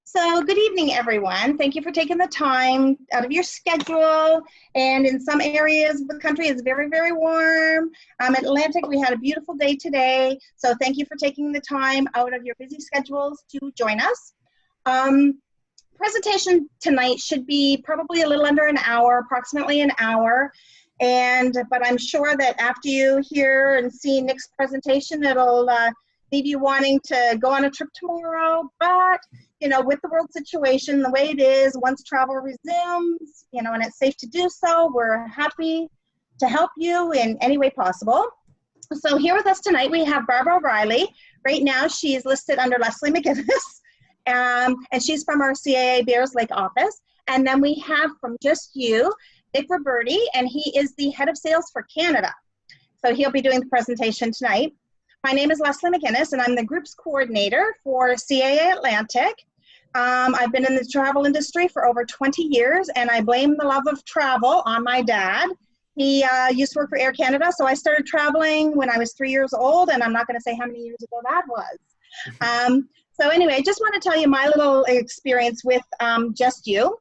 So good evening, everyone. Thank you for taking the time out of your schedule. And in some areas of the country, it's very, very warm. Atlantic, we had a beautiful day today. So thank you for taking the time out of your busy schedules to join us. Presentation tonight should be probably a little under an hour, approximately an hour. But I'm sure that after you hear and see Nick's presentation, it'll leave you wanting to go on a trip tomorrow. But you know, with the world situation the way it is, once travel resumes, you know, and it's safe to do so, we're happy to help you in any way possible. So here with us tonight, we have Barbara O'Reilly. Right now, she's listed under Leslie McGinnis, and she's from our CAA Bears Lake office. And then we have from Just You, Nick Roberti, and he is the head of sales for Canada. So he'll be doing the presentation tonight. My name is Leslie McGinnis, and I'm the group's coordinator for CAA Atlantic. I've been in the travel industry for over 20 years, and I blame the love of travel on my dad. He used to work for Air Canada, so I started traveling when I was 3 years old, and I'm not going to say how many years ago that was. So anyway, I just want to tell you my little experience with Just You.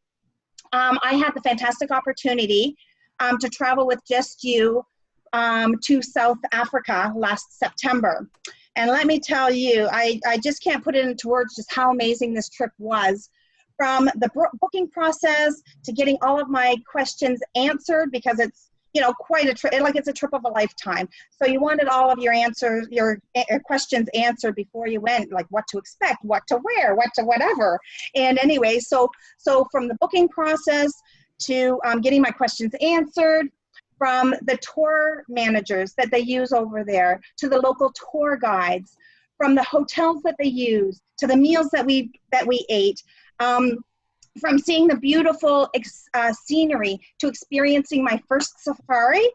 I had the fantastic opportunity to travel with Just You to South Africa last September. And let me tell you, I just can't put it into words just how amazing this trip was. From the booking process to getting all of my questions answered, because it's, you know, quite a trip, like it's a trip of a lifetime. So you wanted all of your answers, your questions answered before you went, like what to expect, what to wear, what to whatever. And anyway, so from the booking process to getting my questions answered, from the tour managers that they use over there, to the local tour guides, from the hotels that they use, to the meals that we ate, from seeing the beautiful scenery to experiencing my first safari.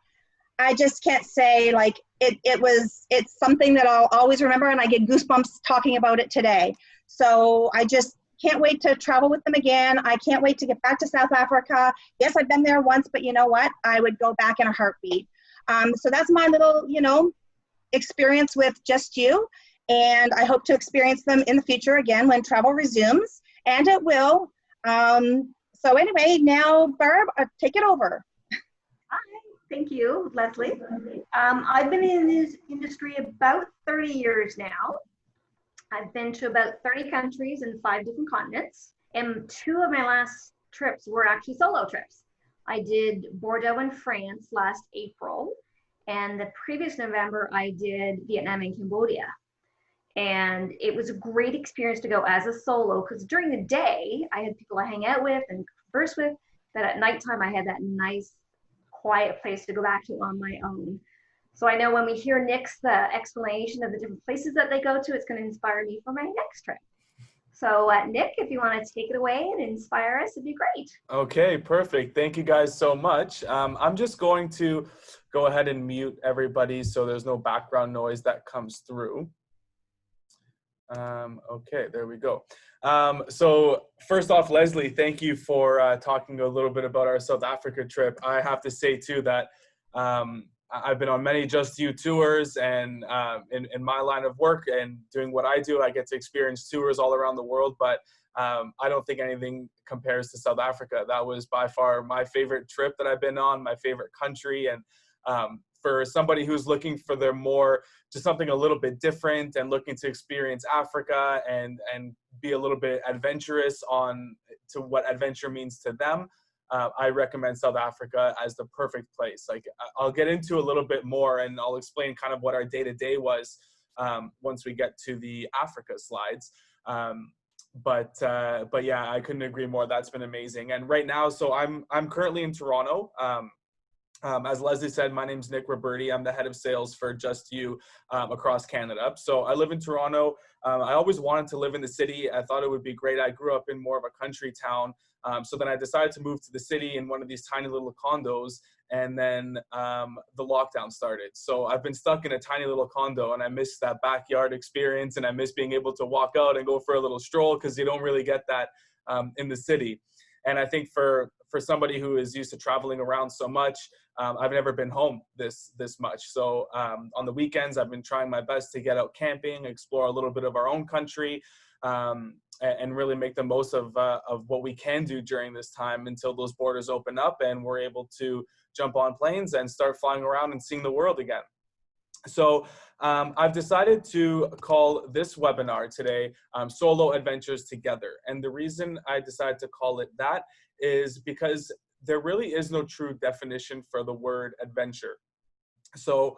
I just can't say, like, it's something that I'll always remember, and I get goosebumps talking about it today. So I just can't wait to travel with them again. I can't wait to get back to South Africa. Yes, I've been there once, but you know what? I would go back in a heartbeat. So that's my little, you know, experience with Just You. And I hope to experience them in the future again when travel resumes, and it will. So anyway, now Barb, take it over. Hi, thank you, Leslie. I've been in this industry about 30 years now. I've been to about 30 countries in 5 different continents, and 2 of my last trips were actually solo trips. I did Bordeaux in France last April, and the previous November I did Vietnam and Cambodia. And it was a great experience to go as a solo, because during the day I had people I hang out with and converse with, but at nighttime I had that nice quiet place to go back to on my own. So I know when we hear Nick's explanation of the different places that they go to, it's going to inspire me for my next trip. So Nick, if you want to take it away and inspire us, it'd be great. Okay, perfect. Thank you guys so much. I'm just going to go ahead and mute everybody so there's no background noise that comes through. Okay, there we go. So first off, Leslie, thank you for talking a little bit about our South Africa trip. I have to say too that I've been on many Just You tours, and in my line of work and doing what I do, I get to experience tours all around the world, but I don't think anything compares to South Africa. That was by far my favorite trip that I've been on, my favorite country. And for somebody who's looking for just something a little bit different and looking to experience Africa and be a little bit adventurous to what adventure means to them, I recommend South Africa as the perfect place. Like, I'll get into a little bit more, and I'll explain kind of what our day-to-day was once we get to the Africa slides. But yeah, I couldn't agree more. That's been amazing. And right now, so I'm currently in Toronto. As Leslie said, my name's Nick Roberti. I'm the head of sales for Just You across Canada. So I live in Toronto. I always wanted to live in the city. I thought it would be great. I grew up in more of a country town. So then I decided to move to the city in one of these tiny little condos. And then the lockdown started. So I've been stuck in a tiny little condo, and I miss that backyard experience, and I miss being able to walk out and go for a little stroll, because you don't really get that in the city. And I think for somebody who is used to traveling around so much, I've never been home this much. So on the weekends, I've been trying my best to get out camping, explore a little bit of our own country. and really make the most of what we can do during this time until those borders open up and we're able to jump on planes and start flying around and seeing the world again. So I've decided to call this webinar today Solo Adventures Together. And the reason I decided to call it that is because there really is no true definition for the word adventure. So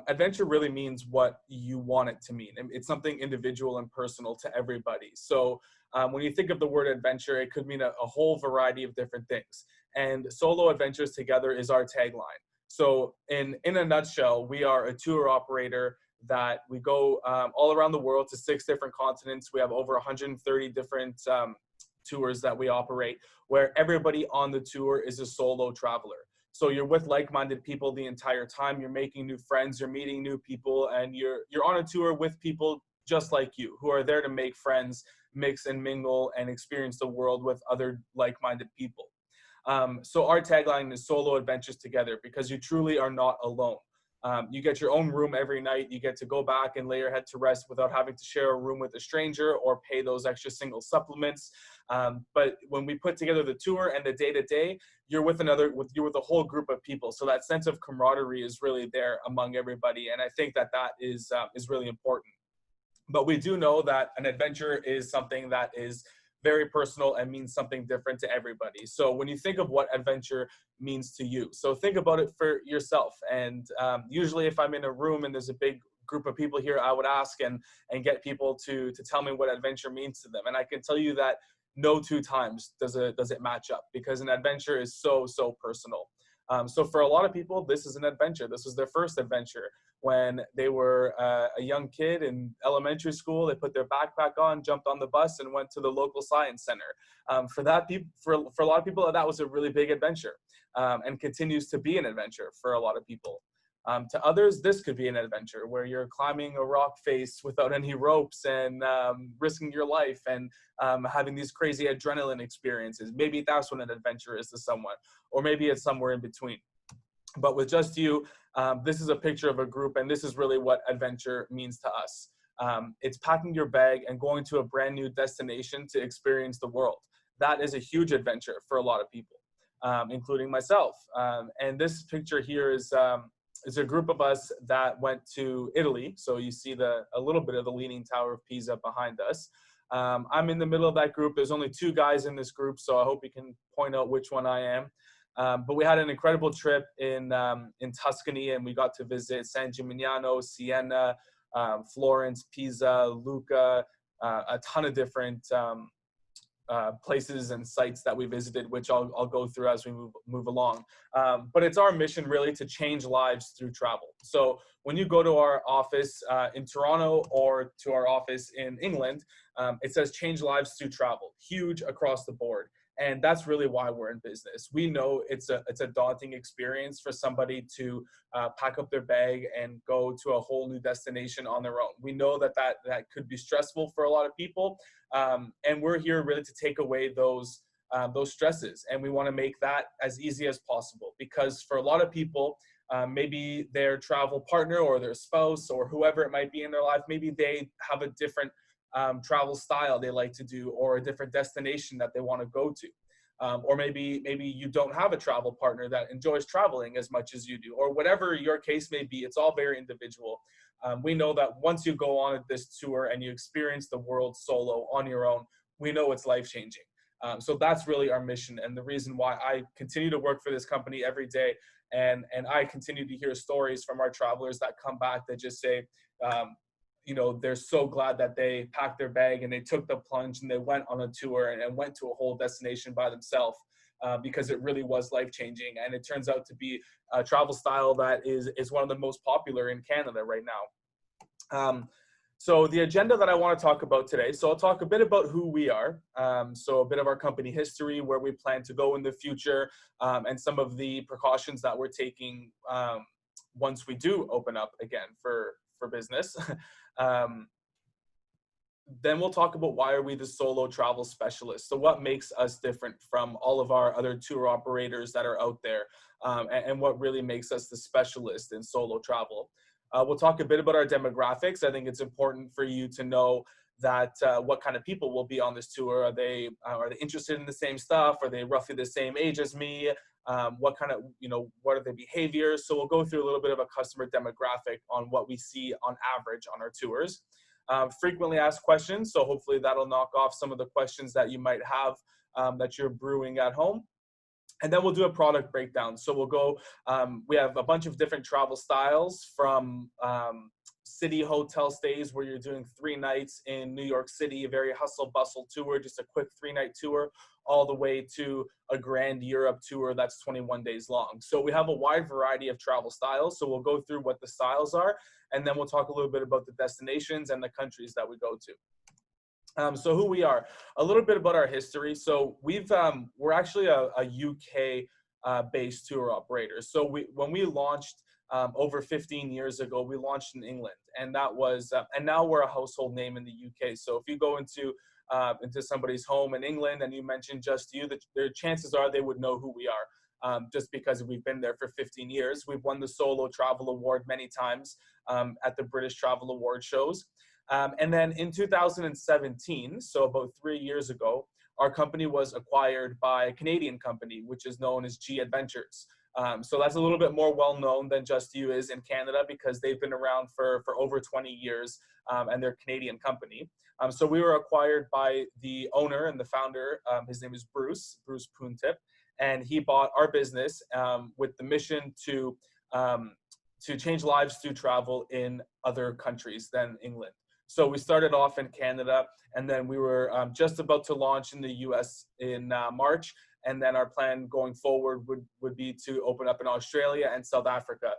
adventure really means what you want it to mean. It's something individual and personal to everybody. So when you think of the word adventure, it could mean a whole variety of different things. And Solo Adventures Together is our tagline. So in a nutshell, we are a tour operator that we go all around the world to 6 different continents. We have over 130 different tours that we operate, where everybody on the tour is a solo traveler. So you're with like-minded people the entire time. You're making new friends, you're meeting new people, and you're on a tour with people just like you, who are there to make friends, mix and mingle, and experience the world with other like-minded people. So our tagline is Solo Adventures Together, because you truly are not alone. You get your own room every night. You get to go back and lay your head to rest without having to share a room with a stranger or pay those extra single supplements. But when we put together the tour and the day-to-day, you're with a whole group of people. So that sense of camaraderie is really there among everybody. And I think that is really important. But we do know that an adventure is something that is very personal and means something different to everybody. So when you think of what adventure means to you, so think about it for yourself. And usually if I'm in a room and there's a big group of people here, I would ask and get people to tell me what adventure means to them. And I can tell you that no 2 times does it match up, because an adventure is so personal. So for a lot of people, this is an adventure. This was their first adventure. When they were a young kid in elementary school, they put their backpack on, jumped on the bus, and went to the local science center. For a lot of people, that was a really big adventure, and continues to be an adventure for a lot of people. To others, this could be an adventure where you're climbing a rock face without any ropes and risking your life and having these crazy adrenaline experiences. Maybe that's what an adventure is to someone, or maybe it's somewhere in between. But with just you, this is a picture of a group, and this is really what adventure means to us. It's packing your bag and going to a brand new destination to experience the world. That is a huge adventure for a lot of people, including myself. And this picture here is a group of us that went to Italy. So you see a little bit of the Leaning Tower of Pisa behind us. I'm in the middle of that group. There's only 2 guys in this group, so I hope you can point out which one I am. But we had an incredible trip in Tuscany, and we got to visit San Gimignano, Siena, Florence, Pisa, Lucca, a ton of different places and sites that we visited, which I'll go through as we move along. But it's our mission really to change lives through travel. So when you go to our office in Toronto or to our office in England, it says change lives through travel, huge across the board. And that's really why we're in business. We know it's a daunting experience for somebody to pack up their bag and go to a whole new destination on their own. We know that could be stressful for a lot of people. And we're here really to take away those stresses. And we want to make that as easy as possible, because for a lot of people, maybe their travel partner or their spouse or whoever it might be in their life, maybe they have a different travel style they like to do, or a different destination that they want to go to. Or maybe you don't have a travel partner that enjoys traveling as much as you do, or whatever your case may be. It's all very individual. We know that once you go on this tour and you experience the world solo on your own, we know it's life-changing. So that's really our mission, and the reason why I continue to work for this company every day. And I continue to hear stories from our travelers that come back that just say, they're so glad that they packed their bag and they took the plunge and they went on a tour and went to a whole destination by themselves, because it really was life-changing. And it turns out to be a travel style that is one of the most popular in Canada right now. So the agenda that I want to talk about today, so I'll talk a bit about who we are, so a bit of our company history, where we plan to go in the future, and some of the precautions that we're taking once we do open up again for business. Then we'll talk about why are we the solo travel specialist. So what makes us different from all of our other tour operators that are out there, and what really makes us the specialist in solo travel. We'll talk a bit about our demographics. I think it's important for you to know that what kind of people will be on this tour. Are they interested in the same stuff? Are they roughly the same age as me? What kind of, what are their behaviors? So we'll go through a little bit of a customer demographic on what we see on average on our tours. Frequently asked questions. So hopefully that'll knock off some of the questions that you might have that you're brewing at home. And then we'll do a product breakdown. So we'll go, we have a bunch of different travel styles, from city hotel stays where you're doing 3 nights in New York City, a very hustle bustle tour, just a quick 3-night tour, all the way to a grand Europe tour that's 21 days long. So we have a wide variety of travel styles. So we'll go through what the styles are, and then we'll talk a little bit about the destinations and the countries that we go to. So who we are, a little bit about our history. So we're actually a UK based tour operator. So when we launched over 15 years ago, we launched in England, and that was, and now we're a household name in the UK. So if you go into somebody's home in England and you mention Just You, their chances are they would know who we are. Just because we've been there for 15 years. We've won the Solo Travel Award many times at the British Travel Award shows. And then in 2017, so about 3 years ago, our company was acquired by a Canadian company, which is known as G Adventures. So that's a little bit more well-known than Just You is in Canada, because they've been around for over 20 years, and they're a Canadian company. So we were acquired by the owner and the founder. His name is Bruce Poontip, and he bought our business with the mission to change lives through travel in other countries than England. So we started off in Canada, and then we were just about to launch in the US in March. And then our plan going forward would be to open up in Australia and South Africa,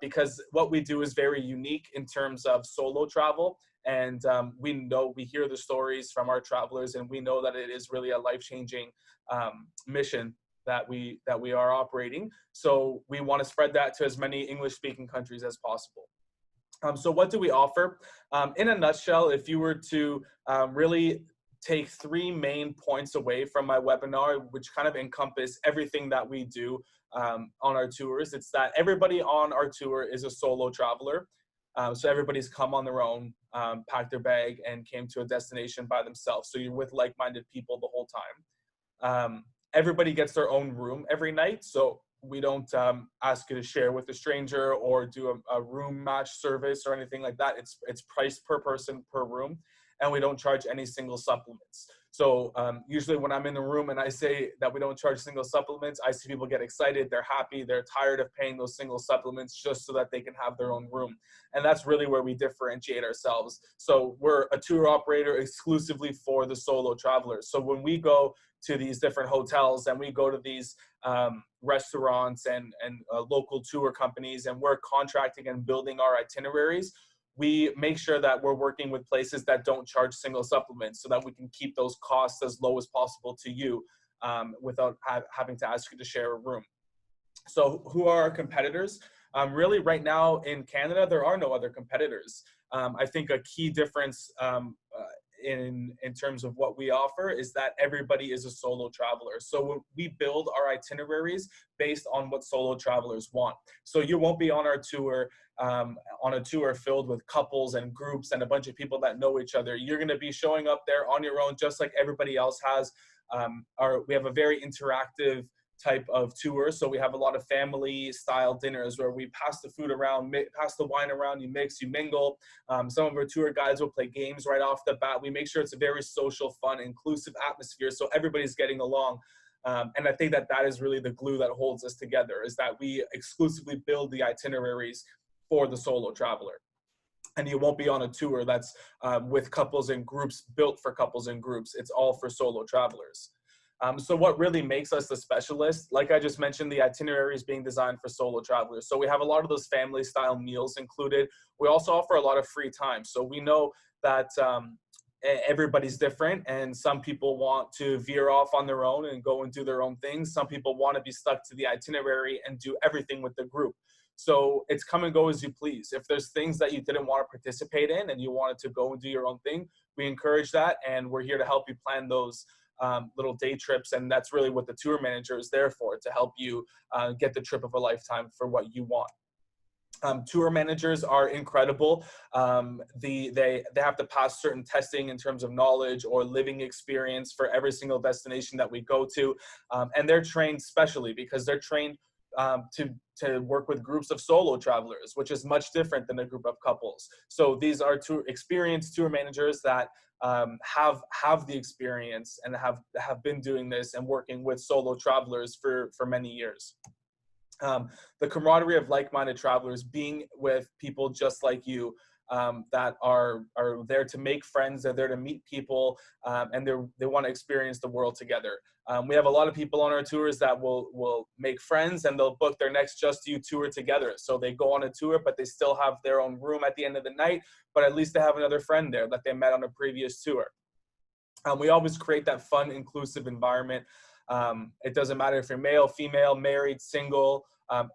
because what we do is very unique in terms of solo travel. And we hear the stories from our travelers, and we know that it is really a life-changing mission that we are operating. So we want to spread that to as many English-speaking countries as possible. So what do we offer? In a nutshell, if you were to really take 3 main points away from my webinar, which kind of encompass everything that we do on our tours, it's that everybody on our tour is a solo traveler. So everybody's come on their own, packed their bag, and came to a destination by themselves. So you're with like-minded people the whole time. Everybody gets their own room every night. So we don't ask you to share with a stranger or do a room match service or anything like that. It's priced per person per room, and we don't charge any single supplements. So usually when I'm in the room and I say that we don't charge single supplements, I see people get excited, they're happy, they're tired of paying those single supplements just so that they can have their own room. And that's really where we differentiate ourselves. So we're a tour operator exclusively for the solo travelers. So when we go to these different hotels and we go to these restaurants and local tour companies, and we're contracting and building our itineraries, we make sure that we're working with places that don't charge single supplements, so that we can keep those costs as low as possible to you without having to ask you to share a room. So who are our competitors? Really, right now in Canada, there are no other competitors. I think a key difference in terms of what we offer is that everybody is a solo traveler. So we build our itineraries based on what solo travelers want. So you won't be on our tour on a tour filled with couples and groups and a bunch of people that know each other. You're going to be showing up there on your own, just like everybody else has. We have a very interactive type of tour. So we have a lot of family style dinners where we pass the food around, pass the wine around, you mix, you mingle. Some of our tour guides will play games right off the bat. We make sure it's a very social, fun, inclusive atmosphere, so everybody's getting along. And I think that is really the glue that holds us together, is that we exclusively build the itineraries for the solo traveler. And you won't be on a tour that's with couples and groups, built for couples and groups. It's all for solo travelers. So what really makes us the specialist, like I just mentioned, the itinerary is being designed for solo travelers. So we have a lot of those family style meals included. We also offer a lot of free time. So we know that everybody's different, and some people want to veer off on their own and go and do their own things. Some people want to be stuck to the itinerary and do everything with the group. So it's come and go as you please. If there's things that you didn't want to participate in and you wanted to go and do your own thing, we encourage that, and we're here to help you plan those little day trips. And that's really what the tour manager is there for, to help you get the trip of a lifetime for what you want. Tour managers are incredible. They have to pass certain testing in terms of knowledge or living experience for every single destination that we go to. And they're trained specially because they're trained to work with groups of solo travelers, which is much different than a group of couples. So these are experienced tour managers that have the experience and have been doing this and working with solo travelers for many years. The camaraderie of like-minded travelers, being with people just like you, that are there to make friends, they're there to meet people, and they want to experience the world together. We have a lot of people on our tours that will make friends and they'll book their next Just You tour together. So they go on a tour, but they still have their own room at the end of the night, but at least they have another friend there that they met on a previous tour. We always create that fun, inclusive environment. It doesn't matter if you're male, female, married, single,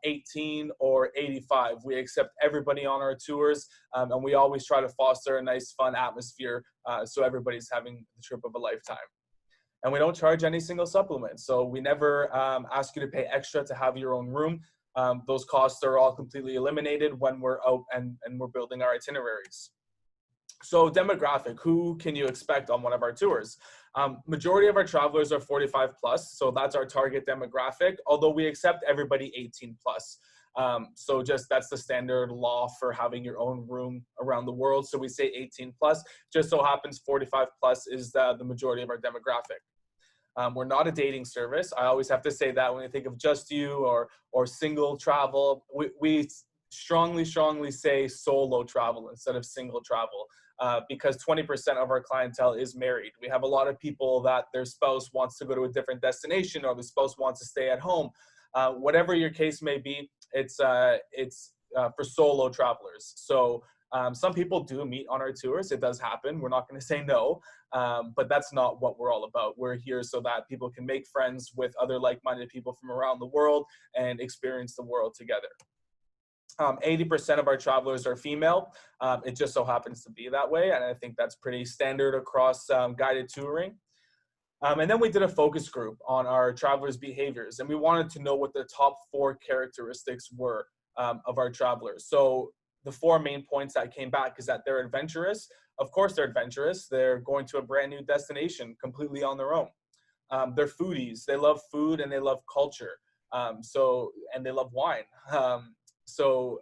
18 or 85. We accept everybody on our tours, and we always try to foster a nice, fun atmosphere so everybody's having the trip of a lifetime. And we don't charge any single supplement. So we never ask you to pay extra to have your own room. Those costs are all completely eliminated when we're out and we're building our itineraries. So demographic, who can you expect on one of our tours? Majority of our travelers are 45 plus, so that's our target demographic, although we accept everybody 18 plus. So just that's the standard law for having your own room around the world. So we say 18 plus, just so happens 45 plus is the majority of our demographic. We're not a dating service. I always have to say that when you think of Just You or single travel, we strongly say solo travel instead of single travel. Because 20% of our clientele is married. We have a lot of people that their spouse wants to go to a different destination or the spouse wants to stay at home. Whatever your case may be, it's for solo travelers. So some people do meet on our tours. It does happen. We're not going to say no, but that's not what we're all about. We're here so that people can make friends with other like-minded people from around the world and experience the world together. 80% of our travelers are female. It just so happens to be that way. And I think that's pretty standard across guided touring. And then we did a focus group on our travelers' behaviors. And we wanted to know what the top 4 characteristics were of our travelers. So the 4 main points that came back is that they're adventurous. Of course, they're adventurous. They're going to a brand new destination completely on their own. They're foodies. They love food and they love culture. And they love wine. So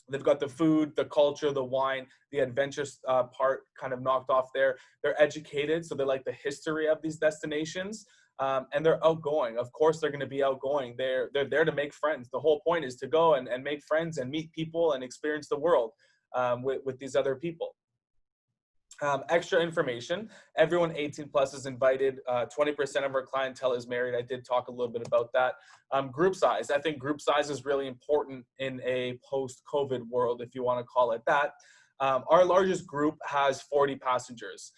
they've got the food, the culture, the wine, the adventurous part kind of knocked off there. They're educated, so they like the history of these destinations, and they're outgoing. Of course, they're going to be outgoing. They're there to make friends. The whole point is to go and make friends and meet people and experience the world with these other people. Extra information, everyone 18 plus is invited. 20% of our clientele is married. I did talk a little bit about that. Group size, I think group size is really important in a post-COVID world, if you want to call it that. Our largest group has 40 passengers.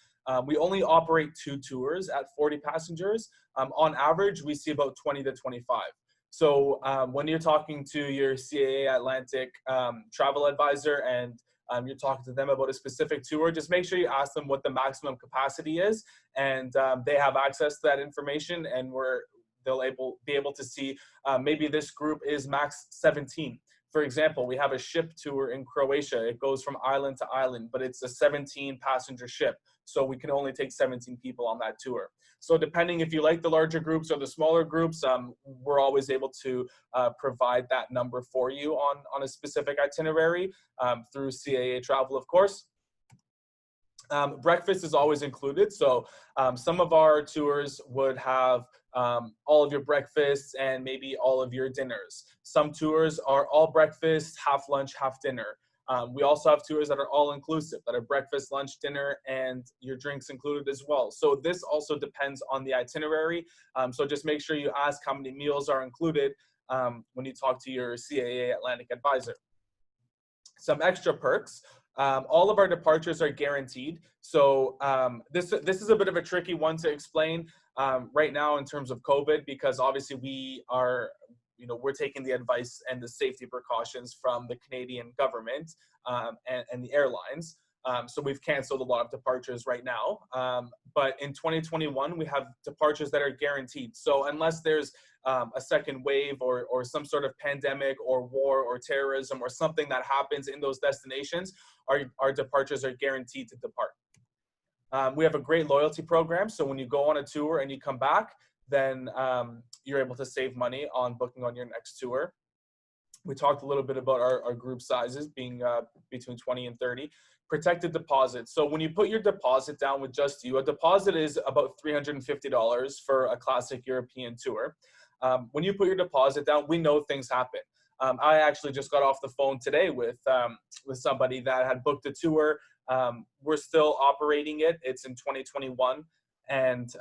We only operate 2 tours at 40 passengers. On average, we see about 20 to 25. So when you're talking to your CAA Atlantic travel advisor and you're talking to them about a specific tour, just make sure you ask them what the maximum capacity is, and they have access to that information, and they'll be able to see maybe this group is max 17. For example, we have a ship tour in Croatia. It goes from island to island, but it's a 17 passenger ship. So we can only take 17 people on that tour. So depending if you like the larger groups or the smaller groups, we're always able to provide that number for you on a specific itinerary through CAA Travel, of course. Breakfast is always included. So some of our tours would have all of your breakfasts and maybe all of your dinners. Some tours are all breakfast, half lunch, half dinner. We also have tours that are all inclusive, that are breakfast, lunch, dinner, and your drinks included as well. So this also depends on the itinerary. So just make sure you ask how many meals are included when you talk to your CAA Atlantic advisor. Some extra perks. All of our departures are guaranteed. So this is a bit of a tricky one to explain right now in terms of COVID, because obviously we're taking the advice and the safety precautions from the Canadian government and the airlines. So we've canceled a lot of departures right now. But in 2021, we have departures that are guaranteed. So unless there's a second wave or some sort of pandemic or war or terrorism or something that happens in those destinations, our departures are guaranteed to depart. We have a great loyalty program. So when you go on a tour and you come back, then you're able to save money on booking on your next tour. We talked a little bit about our group sizes being between 20 and 30. Protected deposit. So when you put your deposit down with just you, a deposit is about $350 for a classic European tour. When you put your deposit down, we know things happen. I actually just got off the phone today with somebody that had booked a tour. We're still operating it. It's in 2021. And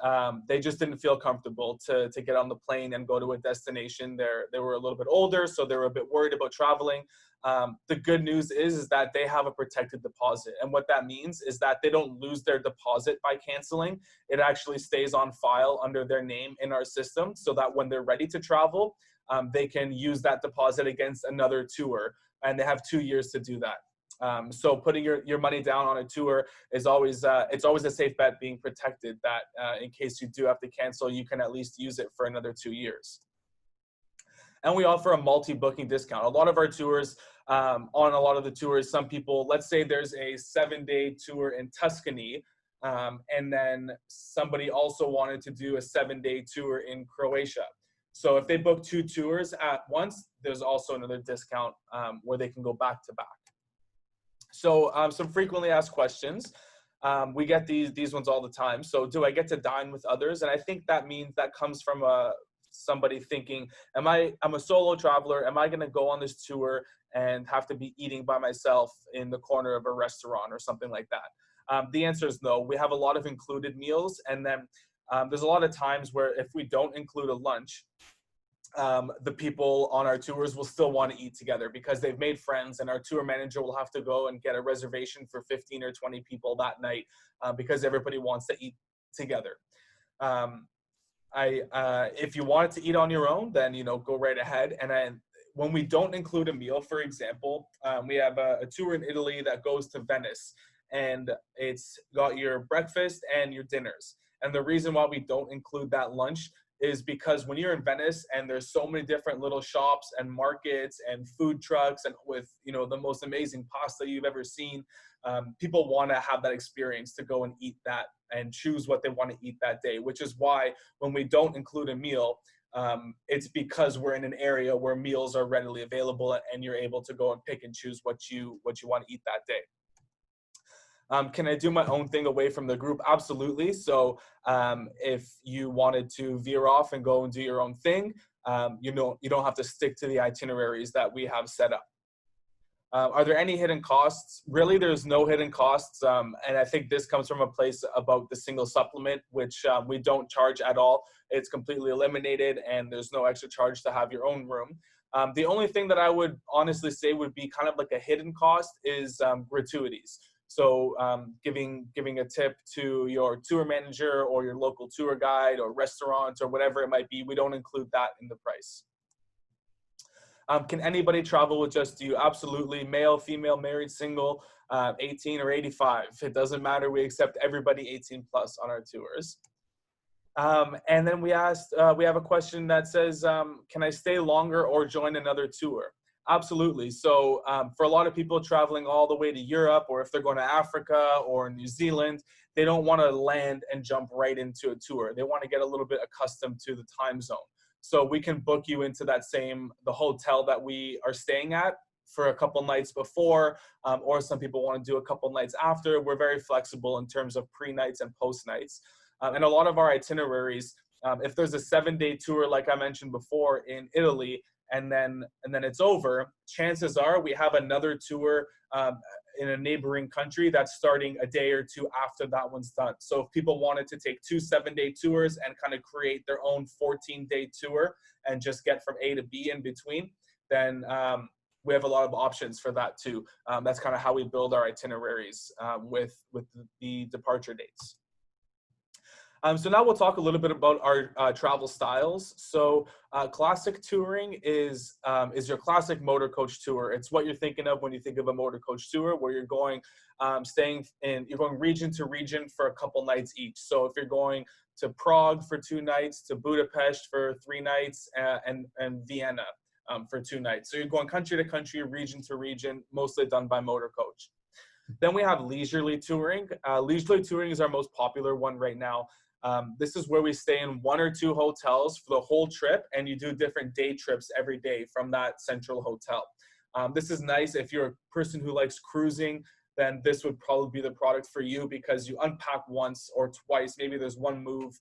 they just didn't feel comfortable to get on the plane and go to a destination. They were a little bit older, so they were a bit worried about traveling. The good news is that they have a protected deposit. And what that means is that they don't lose their deposit by canceling. It actually stays on file under their name in our system so that when they're ready to travel, they can use that deposit against another tour. And they have 2 years to do that. So putting your money down on a tour is always it's always a safe bet, being protected that in case you do have to cancel, you can at least use it for another 2 years. And we offer a multi-booking discount. A lot of our tours, on a lot of the tours, some people, let's say there's a 7-day tour in Tuscany, and then somebody also wanted to do a 7-day tour in Croatia. So if they book 2 tours at once, there's also another discount where they can go back to back. So some frequently asked questions. We get these ones all the time. So do I get to dine with others? And I think that means that comes from somebody thinking, I'm a solo traveler. Am I going to go on this tour and have to be eating by myself in the corner of a restaurant or something like that? The answer is no. We have a lot of included meals. And then there's a lot of times where if we don't include a lunch, the people on our tours will still want to eat together because they've made friends, and our tour manager will have to go and get a reservation for 15 or 20 people that night because everybody wants to eat together. If you wanted to eat on your own, then go right ahead. And then when we don't include a meal, for example, we have a tour in Italy that goes to Venice, and it's got your breakfast and your dinners. And the reason why we don't include that lunch is because when you're in Venice and there's so many different little shops and markets and food trucks and with, the most amazing pasta you've ever seen, people want to have that experience to go and eat that and choose what they want to eat that day, which is why when we don't include a meal, it's because we're in an area where meals are readily available and you're able to go and pick and choose what you want to eat that day. Can I do my own thing away from the group? Absolutely. So if you wanted to veer off and go and do your own thing, you don't have to stick to the itineraries that we have set up. Are there any hidden costs? Really, there's no hidden costs. And I think this comes from a place about the single supplement, which we don't charge at all. It's completely eliminated and there's no extra charge to have your own room. The only thing that I would honestly say would be kind of like a hidden cost is gratuities. So giving a tip to your tour manager or your local tour guide or restaurant or whatever it might be, we don't include that in the price. Can anybody travel with just you? Absolutely. Male, female, married, single, 18 or 85. It doesn't matter. We accept everybody 18 plus on our tours. And then we have a question that says, can I stay longer or join another tour? Absolutely. So for a lot of people traveling all the way to Europe, or if they're going to Africa or New Zealand, they don't want to land and jump right into a tour. They want to get a little bit accustomed to the time zone. So we can book you into the hotel that we are staying at for a couple nights before, or some people want to do a couple nights after. We're very flexible in terms of pre-nights and post-nights. And a lot of our itineraries, if there's a 7-day tour, like I mentioned before, in Italy, and then it's over, chances are we have another tour in a neighboring country that's starting a day or two after that one's done. So if people wanted to take 2 7-day tours and kind of create their own 14-day tour and just get from A to B in between, then we have a lot of options for that too. That's kind of how we build our itineraries with the departure dates. So now we'll talk a little bit about our travel styles. So classic touring is your classic motor coach tour. It's what you're thinking of when you think of a motor coach tour, where you're going, you're going region to region for a couple nights each. So if you're going to Prague for 2 nights, to Budapest for 3 nights, and Vienna for 2 nights. So you're going country to country, region to region, mostly done by motor coach. Then we have leisurely touring. Leisurely touring is our most popular one right now. This is where we stay in 1 or 2 hotels for the whole trip, and you do different day trips every day from that central hotel. This is nice if you're a person who likes cruising, then this would probably be the product for you, because you unpack once or twice. Maybe there's one move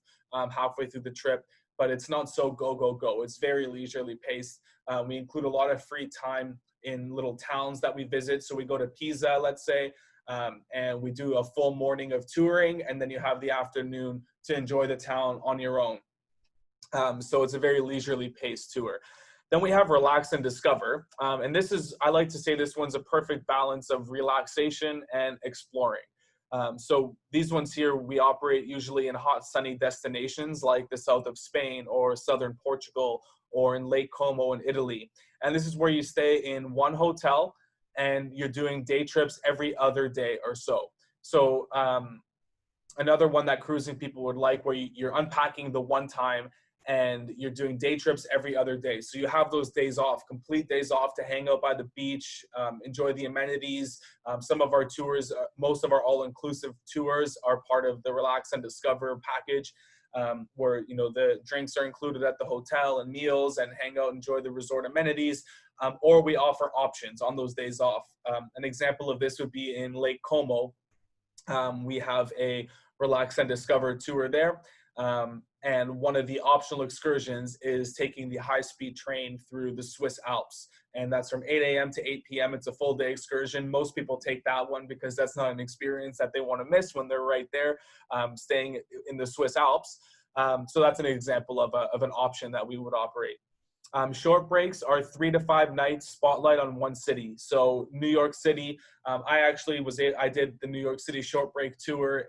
halfway through the trip, but it's not so go, go, go. It's very leisurely paced. We include a lot of free time in little towns that we visit. So we go to Pisa, let's say, and we do a full morning of touring, and then you have the afternoon to enjoy the town on your own. So it's a very leisurely paced tour. Then we have relax and discover. And this is, I like to say this one's a perfect balance of relaxation and exploring. So these ones here, we operate usually in hot, sunny destinations like the south of Spain or southern Portugal or in Lake Como in Italy. And this is where you stay in one hotel and you're doing day trips every other day or so. So another one that cruising people would like, where you're unpacking the one time and you're doing day trips every other day. So you have those days off, complete days off, to hang out by the beach, enjoy the amenities. Some of our tours, most of our all-inclusive tours are part of the Relax and Discover package, where, you know, the drinks are included at the hotel and meals, and hang out, enjoy the resort amenities. Or we offer options on those days off. An example of this would be in Lake Como. We have a Relax and Discover tour there. And one of the optional excursions is taking the high-speed train through the Swiss Alps. And that's from 8 a.m. to 8 p.m. It's a full-day excursion. Most people take that one because that's not an experience that they want to miss when they're right there, staying in the Swiss Alps. So that's an example of an option that we would operate. Short breaks are 3 to 5 nights, spotlight on one city. So New York City, I did the New York City short break tour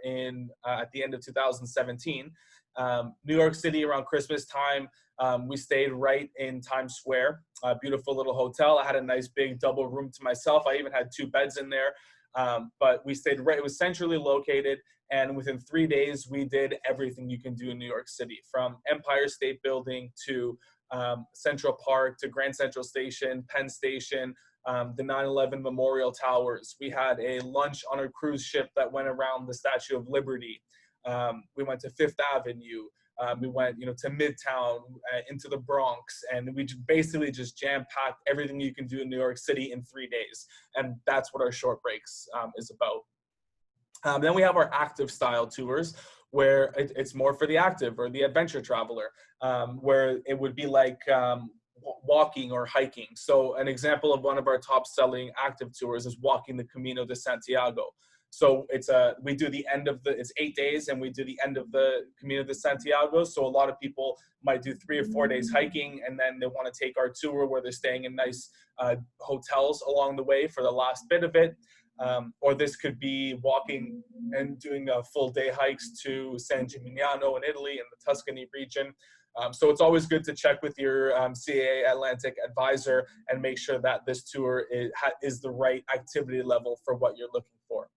at the end of 2017. New York City around Christmas time, we stayed right in Times Square, a beautiful little hotel. I had a nice big double room to myself. I even had 2 beds in there, but we stayed right, it was centrally located. And within 3 days, we did everything you can do in New York City, from Empire State Building to Central Park to Grand Central Station, Penn Station, the 9/11 Memorial Towers. We had a lunch on a cruise ship that went around the Statue of Liberty. We went to Fifth Avenue. We went, to Midtown, into the Bronx, and we basically just jam-packed everything you can do in New York City in 3 days. And that's what our short breaks is about. Then we have our active style tours, where it's more for the active or the adventure traveler, where it would be like walking or hiking. So an example of one of our top selling active tours is walking the Camino de Santiago. So we do the end of it's 8 days, and we do the end of the Camino de Santiago. So a lot of people might do 3 or 4 days hiking, and then they want to take our tour where they're staying in nice hotels along the way for the last bit of it. Or this could be walking and doing full day hikes to San Gimignano in Italy in the Tuscany region. So it's always good to check with your CAA Atlantic advisor and make sure that this tour is the right activity level for what you're looking for.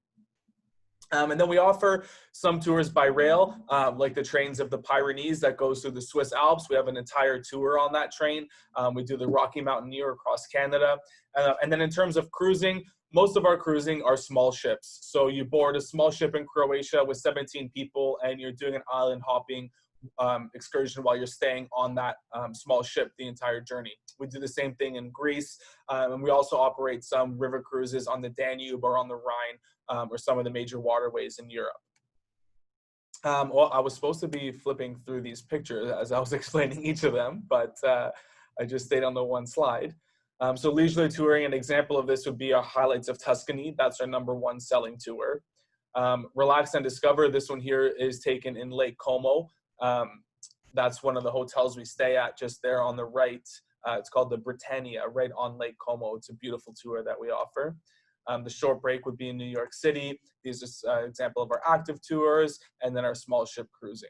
And then we offer some tours by rail, like the trains of the Pyrenees that goes through the Swiss Alps. We have an entire tour on that train. We do the Rocky Mountaineer across Canada. And then in terms of cruising, most of our cruising are small ships. So you board a small ship in Croatia with 17 people, and you're doing an island hopping excursion while you're staying on that small ship the entire journey. We do the same thing in Greece, and we also operate some river cruises on the Danube or on the Rhine, or some of the major waterways in Europe. Well, I was supposed to be flipping through these pictures as I was explaining each of them, but I just stayed on the one slide. So leisurely touring, an example of this would be our Highlights of Tuscany. That's our #1 selling tour. Relax and Discover, this one here is taken in Lake Como. That's one of the hotels we stay at just there on the right. It's called the Britannia, right on Lake Como. It's a beautiful tour that we offer. The short break would be in New York City. These are an example of our active tours, and then our small ship cruising.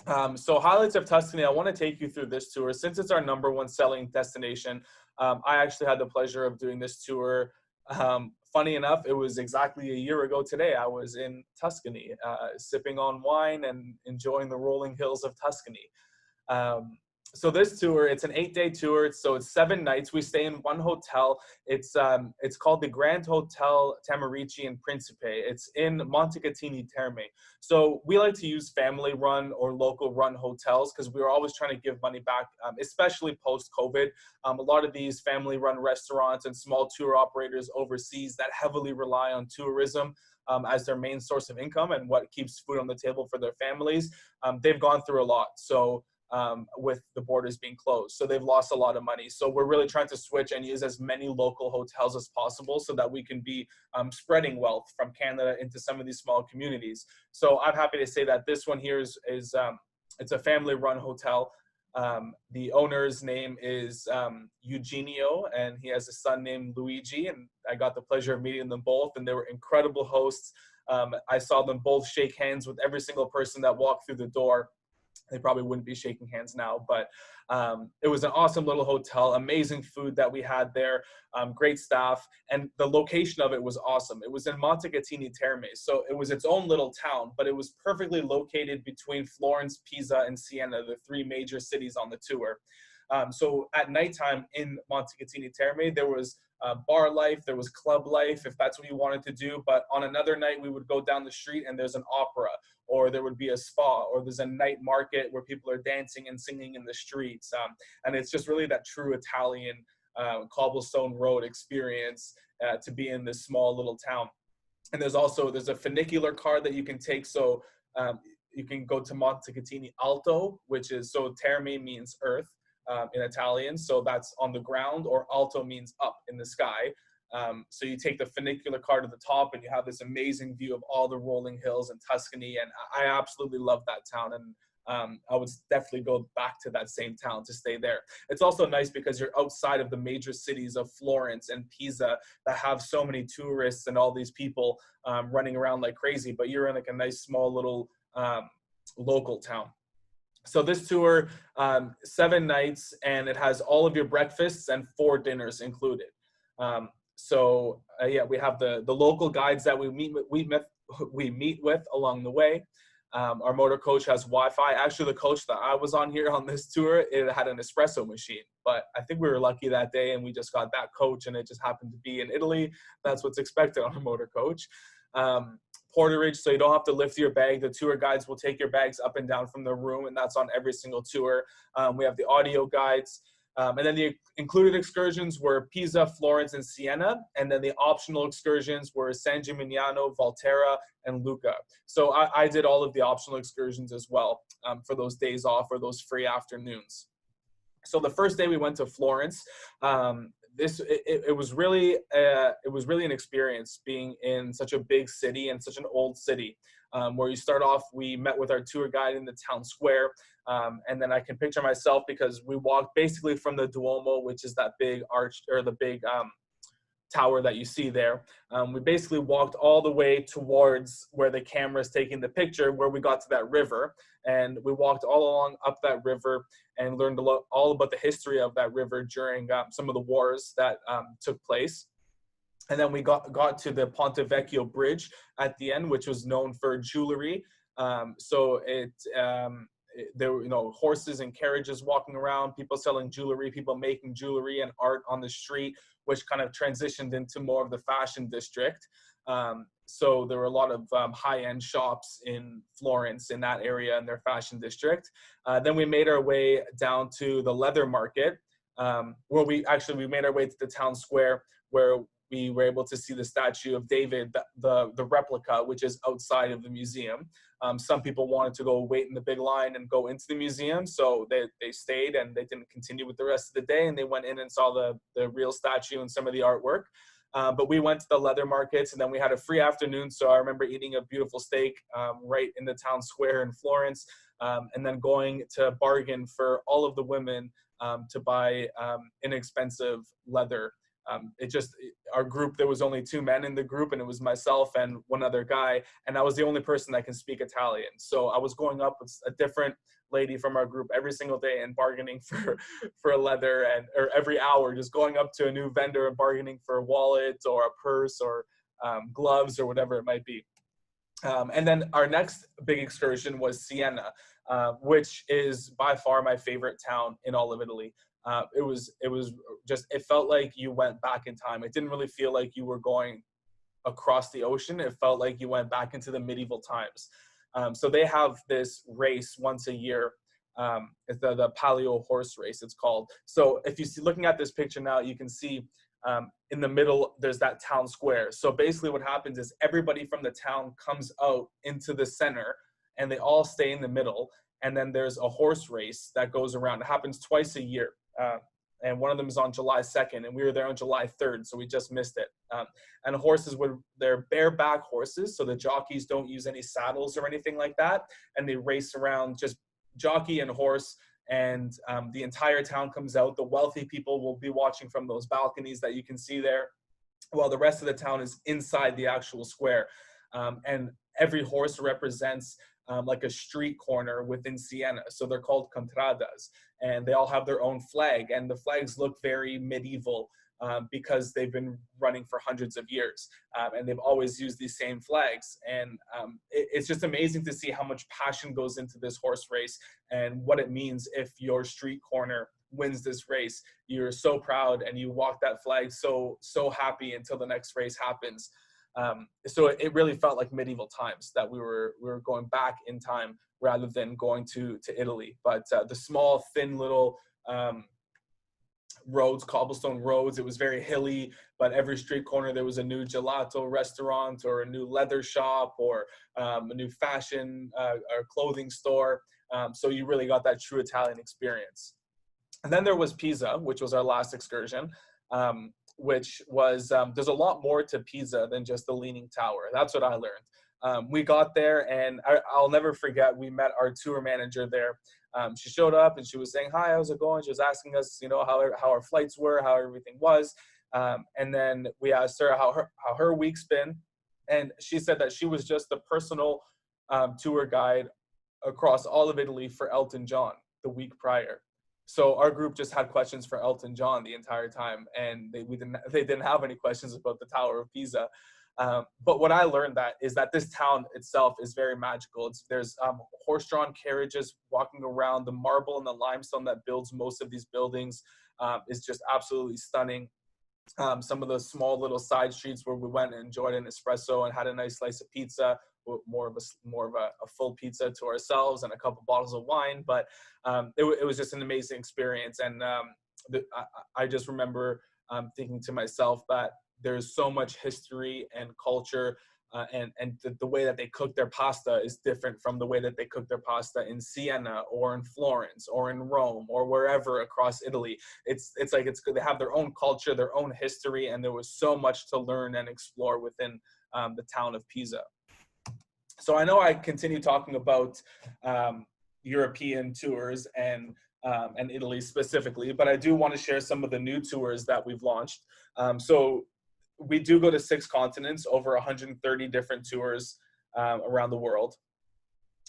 So highlights of Tuscany, I want to take you through this tour. Since it's our #1 selling destination, I actually had the pleasure of doing this tour. Funny enough, it was exactly a year ago today. I was in Tuscany, sipping on wine and enjoying the rolling hills of Tuscany. Um, so this tour, it's an 8-day tour. So it's 7 nights. We stay in one hotel. It's called the Grand Hotel Tamarici in Principe. It's in Montecatini Terme. So we like to use family-run or local-run hotels because we were always trying to give money back, especially post-COVID. A lot of these family-run restaurants and small tour operators overseas that heavily rely on tourism as their main source of income and what keeps food on the table for their families, they've gone through a lot. So with the borders being closed. So they've lost a lot of money. So we're really trying to switch and use as many local hotels as possible so that we can be spreading wealth from Canada into some of these small communities. So I'm happy to say that this one here is it's a family-run hotel. The owner's name is Eugenio, and he has a son named Luigi, and I got the pleasure of meeting them both, and they were incredible hosts. I saw them both shake hands with every single person that walked through the door. They probably wouldn't be shaking hands now, but it was an awesome little hotel, amazing food that we had there, great staff, and the location of it was awesome. It was in Montecatini Terme, so it was its own little town, but it was perfectly located between Florence, Pisa, and Siena, the 3 major cities on the tour. So at nighttime in Montecatini Terme, there was bar life, there was club life, if that's what you wanted to do. But on another night, we would go down the street and there's an opera, or there would be a spa, or there's a night market where people are dancing and singing in the streets. And it's just really that true Italian cobblestone road experience to be in this small little town. And there's a funicular car that you can take. So you can go to Montecatini Alto, which is, so Terme means earth in Italian. So that's on the ground, or alto means up in the sky. So you take the funicular car to the top and you have this amazing view of all the rolling hills in Tuscany. And I absolutely love that town. And I would definitely go back to that same town to stay there. It's also nice because you're outside of the major cities of Florence and Pisa that have so many tourists and all these people running around like crazy, but you're in like a nice small little local town. So this tour, 7 nights, and it has all of your breakfasts and 4 dinners included. Yeah, we have the local guides that we meet with along the way. Our motor coach has Wi-Fi. Actually, the coach that I was on here on this tour, it had an espresso machine, but I think we were lucky that day and we just got that coach, and it just happened to be in Italy. That's what's expected on a motor coach. Porterage, so you don't have to lift your bag. The tour guides will take your bags up and down from the room, and that's on every single tour. We have the audio guides. And then the included excursions were Pisa, Florence, and Siena. And then the optional excursions were San Gimignano, Volterra, and Lucca. So I did all of the optional excursions as well for those days off or those free afternoons. So the first day we went to Florence. It was really an experience being in such a big city and such an old city. Where you start off, we met with our tour guide in the town square, and then I can picture myself because we walked basically from the Duomo, which is that big arch, or the big tower that you see there. We basically walked all the way towards where the camera is taking the picture, where we got to that river, and we walked all along up that river and learned all about the history of that river during some of the wars that took place. And then we got to the Ponte Vecchio Bridge at the end, which was known for jewelry. There were horses and carriages walking around, people selling jewelry, people making jewelry and art on the street, which kind of transitioned into more of the fashion district. So there were a lot of high-end shops in Florence in that area in their fashion district. Then we made our way down to the leather market, where we made our way to the town square, where we were able to see the statue of David, the replica, which is outside of the museum. Some people wanted to go wait in the big line and go into the museum, so they stayed and they didn't continue with the rest of the day, and they went in and saw the real statue and some of the artwork. But we went to the leather markets, and then we had a free afternoon. So I remember eating a beautiful steak right in the town square in Florence, and then going to bargain for all of the women to buy inexpensive leather Our group, there was only 2 men in the group, and it was myself and one other guy, and I was the only person that can speak Italian. So I was going up with a different lady from our group every single day and bargaining for a leather, or every hour just going up to a new vendor and bargaining for a wallet or a purse or gloves or whatever it might be. And then our next big excursion was Siena, which is by far my favorite town in all of Italy. It felt like you went back in time. It didn't really feel like you were going across the ocean. It felt like you went back into the medieval times. So they have this race once a year. It's the Palio horse race, it's called. So if you see, looking at this picture now, you can see in the middle, there's that town square. So basically what happens is everybody from the town comes out into the center and they all stay in the middle. And then there's a horse race that goes around. It happens twice a year. And one of them is on July 2nd, and we were there on July 3rd, so we just missed it. And horses, they're bareback horses, so the jockeys don't use any saddles or anything like that, and they race around just jockey and horse, and the entire town comes out. The wealthy people will be watching from those balconies that you can see there, while the rest of the town is inside the actual square. And every horse represents like a street corner within Siena. So they're called contradas, and they all have their own flag, and the flags look very medieval because they've been running for hundreds of years, and they've always used these same flags. And it's just amazing to see how much passion goes into this horse race and what it means if your street corner wins this race. You're so proud and you walk that flag so happy until the next race happens. So it really felt like medieval times, that we were going back in time rather than going to Italy. But the small, thin little roads, cobblestone roads, it was very hilly, but every street corner there was a new gelato restaurant or a new leather shop or a new fashion or clothing store. So you really got that true Italian experience. And then there was Pisa, which was our last excursion. Which was, there's a lot more to Pisa than just the Leaning Tower. That's what I learned. We got there, and I'll never forget, we met our tour manager there. She showed up and she was saying, "Hi, how's it going?" She was asking us, how our flights were, how everything was. And then we asked her how her week's been. And she said that she was just the personal tour guide across all of Italy for Elton John the week prior. So our group just had questions for Elton John the entire time, and they didn't have any questions about the Tower of Pisa. But what I learned is that this town itself is very magical. There's horse-drawn carriages walking around. The marble and the limestone that builds most of these buildings is just absolutely stunning. Some of those small little side streets where we went and enjoyed an espresso and had a nice slice of pizza, more of a full pizza to ourselves and a couple bottles of wine. But it was just an amazing experience. And I just remember thinking to myself that there's so much history and culture, and the way that they cook their pasta is different from the way that they cook their pasta in Siena or in Florence or in Rome or wherever across Italy. It's they have their own culture, their own history, and there was so much to learn and explore within the town of Pisa. So I know I continue talking about European tours and Italy specifically, but I do want to share some of the new tours that we've launched. So we do go to 6 continents, over 130 different tours around the world.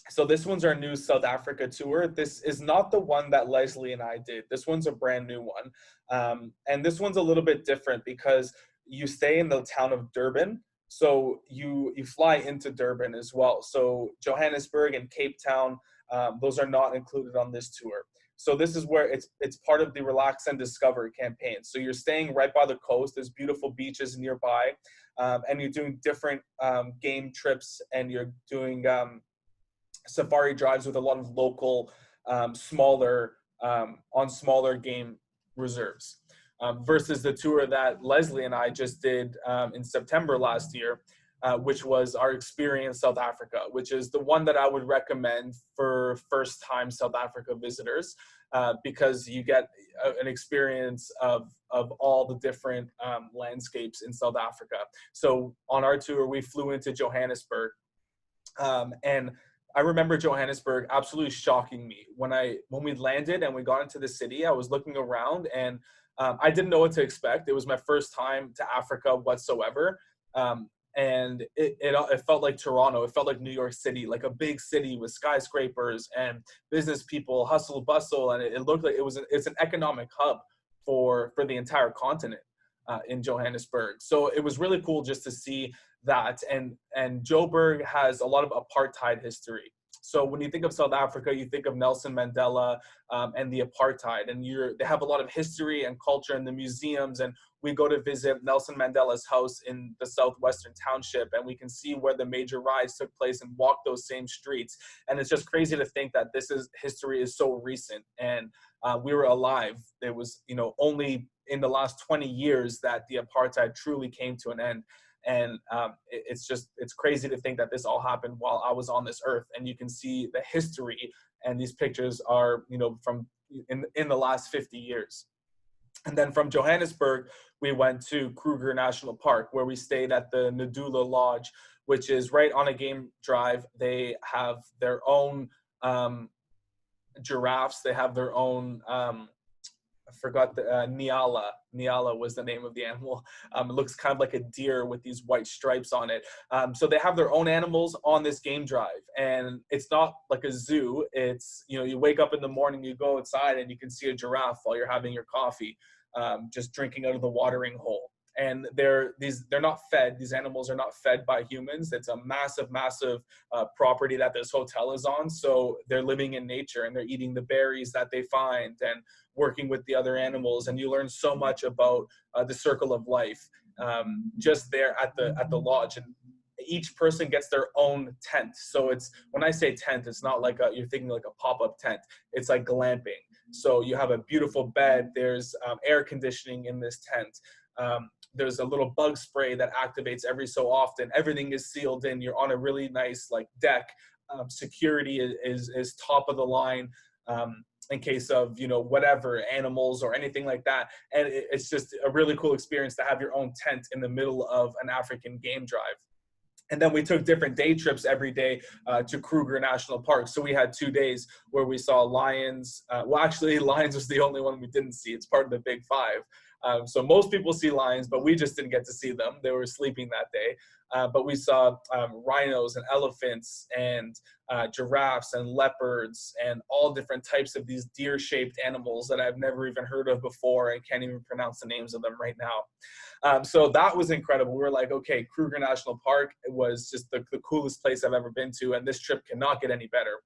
So this one's our new South Africa tour. This is not the one that Leslie and I did. This one's a brand new one. And this one's a little bit different because you stay in the town of Durban. So you fly into Durban as well. So Johannesburg and Cape Town, those are not included on this tour. So this is where it's part of the Relax and Discover campaign. So you're staying right by the coast. There's beautiful beaches nearby, and you're doing different game trips, and you're doing safari drives with a lot of local, smaller game reserves. Versus the tour that Leslie and I just did in September last year, which was our Experience South Africa, which is the one that I would recommend for first-time South Africa visitors, because you get an experience of all the different landscapes in South Africa. So on our tour, we flew into Johannesburg, and I remember Johannesburg absolutely shocking me. When we landed and we got into the city, I was looking around, and I didn't know what to expect. It was my first time to Africa whatsoever. And it felt like Toronto. It felt like New York City, like a big city with skyscrapers and business people, hustle bustle. And it looked like it's an economic hub for the entire continent in Johannesburg. So it was really cool just to see that. And Joburg has a lot of apartheid history. So when you think of South Africa, you think of Nelson Mandela and the apartheid, and they have a lot of history and culture in the museums. And we go to visit Nelson Mandela's house in the southwestern township, and we can see where the major riots took place and walk those same streets. And it's just crazy to think that history is so recent, and we were alive. It was, only in the last 20 years that the apartheid truly came to an end. And it's crazy to think that this all happened while I was on this earth. And you can see the history, and these pictures are, from in the last 50 years. And then from Johannesburg, we went to Kruger National Park, where we stayed at the Ndula Lodge, which is right on a game drive. They have their own giraffes. They have their own I forgot the Nyala. Nyala was the name of the animal. It looks kind of like a deer with these white stripes on it. So they have their own animals on this game drive, and it's not like a zoo. It's, you wake up in the morning, you go outside, and you can see a giraffe while you're having your coffee, just drinking out of the watering hole. And they're not fed. These animals are not fed by humans. It's a massive, massive property that this hotel is on. So they're living in nature, and they're eating the berries that they find and working with the other animals. And you learn so much about the circle of life just there at the lodge. And each person gets their own tent. So when I say tent, it's not like you're thinking like a pop-up tent. It's like glamping. So you have a beautiful bed. There's air conditioning in this tent. There's a little bug spray that activates every so often. Everything is sealed in. You're on a really nice deck. Security is top of the line in case of whatever, animals or anything like that. And it's just a really cool experience to have your own tent in the middle of an African game drive. And then we took different day trips every day to Kruger National Park. So we had 2 days where we saw lions. Well, actually, lions was the only one we didn't see. It's part of the Big Five. So most people see lions, but we just didn't get to see them. They were sleeping that day. But we saw rhinos and elephants and giraffes and leopards and all different types of these deer-shaped animals that I've never even heard of before and can't even pronounce the names of them right now. So that was incredible. We were like, okay, Kruger National Park was just the coolest place I've ever been to, and this trip cannot get any better.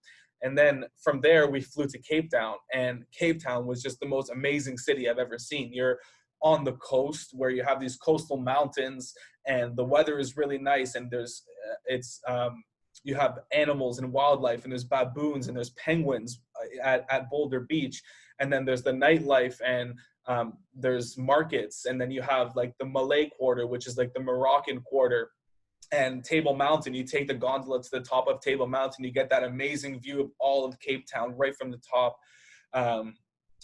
And then from there, we flew to Cape Town, and Cape Town was just the most amazing city I've ever seen. You're on the coast where you have these coastal mountains, and the weather is really nice, and you have animals and wildlife, and there's baboons and there's penguins at Boulder Beach. And then there's the nightlife, and there's markets, and then you have the Malay Quarter, which is the Moroccan Quarter. And Table Mountain, you take the gondola to the top of Table Mountain, you get that amazing view of all of Cape Town right from the top,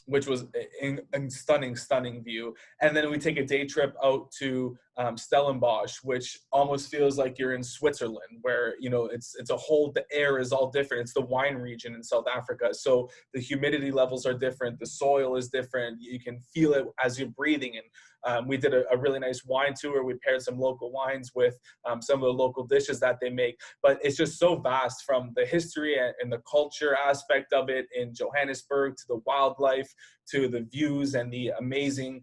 which was a stunning view. And then we take a day trip out to Stellenbosch, which almost feels like you're in Switzerland, where the air is all different. It's the wine region in South Africa, so the humidity levels are different, the soil is different, you can feel it as you're breathing. And we did a really nice wine tour. We paired some local wines with some of the local dishes that they make. But it's just so vast, from the history and the culture aspect of it in Johannesburg, to the wildlife, to the views and the amazing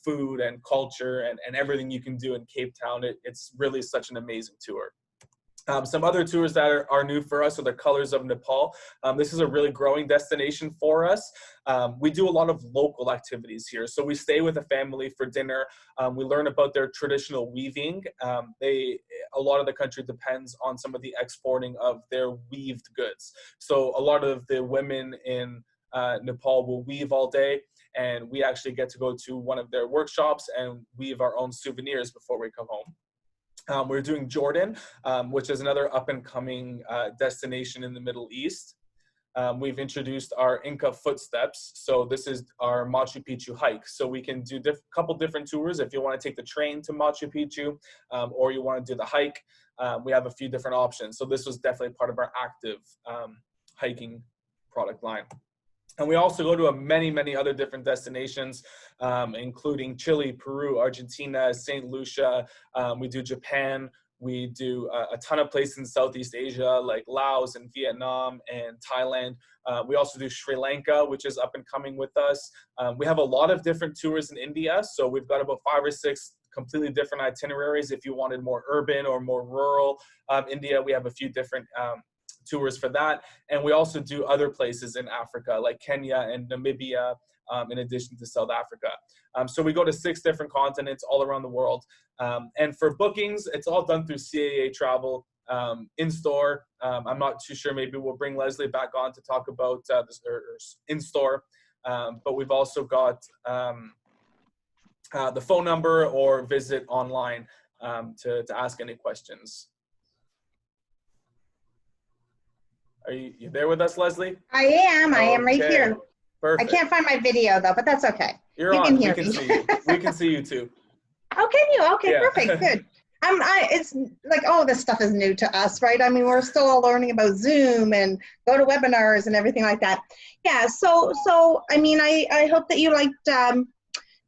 food and culture and everything you can do in Cape Town. It's really such an amazing tour. Some other tours that are new for us are the Colors of Nepal. This is a really growing destination for us. We do a lot of local activities here. So we stay with a family for dinner. We learn about their traditional weaving. A lot of the country depends on some of the exporting of their weaved goods. So a lot of the women in Nepal will weave all day, and we actually get to go to one of their workshops and weave our own souvenirs before we come home. We're doing Jordan, which is another up-and-coming destination in the Middle East. We've introduced our Inca footsteps. So this is our Machu Picchu hike. So we can do a couple different tours if you want to take the train to Machu Picchu, or you want to do the hike. We have a few different options. So this was definitely part of our active hiking product line. And we also go to many other different destinations, including Chile, Peru, Argentina, St. Lucia. We do Japan. We do a ton of places in Southeast Asia, like Laos and Vietnam and Thailand. We also do Sri Lanka, which is up and coming with us. We have a lot of different tours in India. So we've got about 5 or 6 completely different itineraries. If you wanted more urban or more rural India, we have a few different tours for that. And we also do other places in Africa, like Kenya and Namibia, in addition to South Africa. So we go to 6 different continents all around the world. And for bookings, it's all done through CAA Travel in store. I'm not too sure, maybe we'll bring Leslie back on to talk about this, or in store. But we've also got the phone number or visit online to ask any questions. Are you there with us, Leslie? I am right Okay. here. Perfect. I can't find my video though, but that's okay. You're you on. can hear we can me. see you. We can see you too. Oh, can you? Okay, Yeah. perfect, good. It's like all this stuff is new to us, right? I mean, we're still all learning about Zoom and go to webinars and everything like that. Yeah, so I mean, I hope that you liked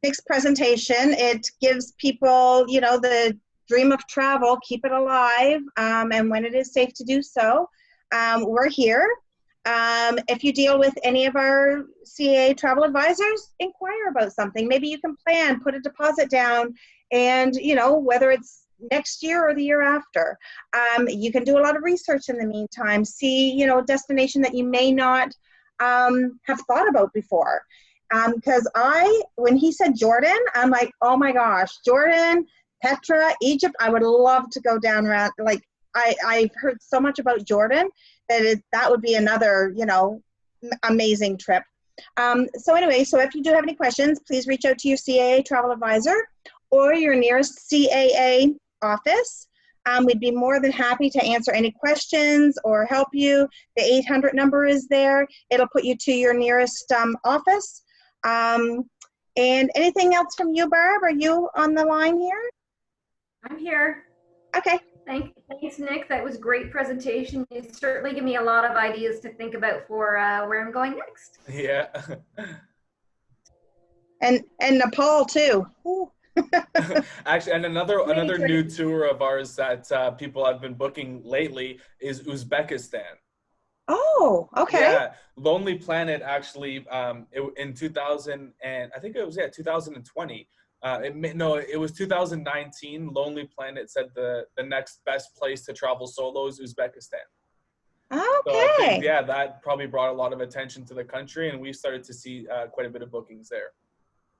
Nick's presentation. It gives people, you know, the dream of travel, keep it alive, and when it is safe to do so, we're here. If you deal with any of our CAA travel advisors, inquire about something. Maybe you can plan, put a deposit down, and, you know, whether it's next year or the year after. You can do a lot of research in the meantime, see, you know, a destination that you may not have thought about before. Because when he said Jordan, I'm like, oh my gosh, Jordan, Petra, Egypt, I would love to go down around, like, I've heard so much about Jordan that would be another, you know, amazing trip. So anyway, so if you do have any questions, please reach out to your CAA travel advisor or your nearest CAA office. We'd be more than happy to answer any questions or help you. The 800 number is there. It'll put you to your nearest office. And anything else from you, Barb? Are you on the line here? I'm here. Okay. Thanks, Nick. That was a great presentation. You certainly give me a lot of ideas to think about for where I'm going next. Yeah. And Nepal too. Actually, and another new tour of ours that people have been booking lately is Uzbekistan. Oh, okay. Yeah, Lonely Planet actually in 2000 and I think it was 2020. It was 2019. Lonely Planet said the next best place to travel solo is Uzbekistan. Okay. So I think, yeah, that probably brought a lot of attention to the country, and we started to see quite a bit of bookings there.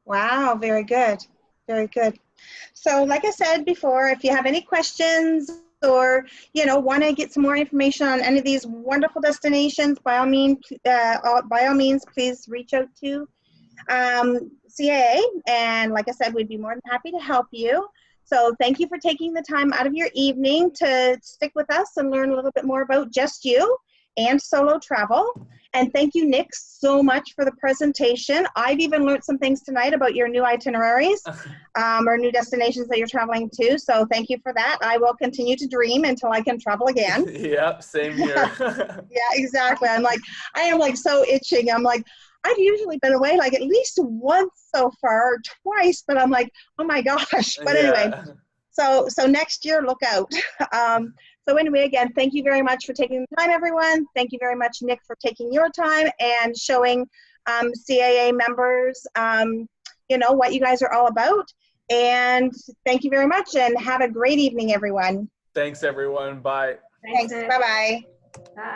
Wow, very good. Very good. So like I said before, if you have any questions or, you know, want to get some more information on any of these wonderful destinations, by all means, please reach out to CAA. And like I said, we'd be more than happy to help you. So thank you for taking the time out of your evening to stick with us and learn a little bit more about just you and solo travel. And thank you, Nick, so much for the presentation. I've even learned some things tonight about your new itineraries or new destinations that you're traveling to. So thank you for that. I will continue to dream until I can travel again. Yep, same here. Yeah, exactly. I am like so itching. I'm like, I've usually been away like at least once so far, twice, but I'm like, oh my gosh. But anyway, so next year, look out. So anyway, again, thank you very much for taking the time, everyone. Thank you very much, Nick, for taking your time and showing CAA members, you know, what you guys are all about. And thank you very much, and have a great evening, everyone. Thanks, everyone. Bye. Thanks. Bye-bye. Bye.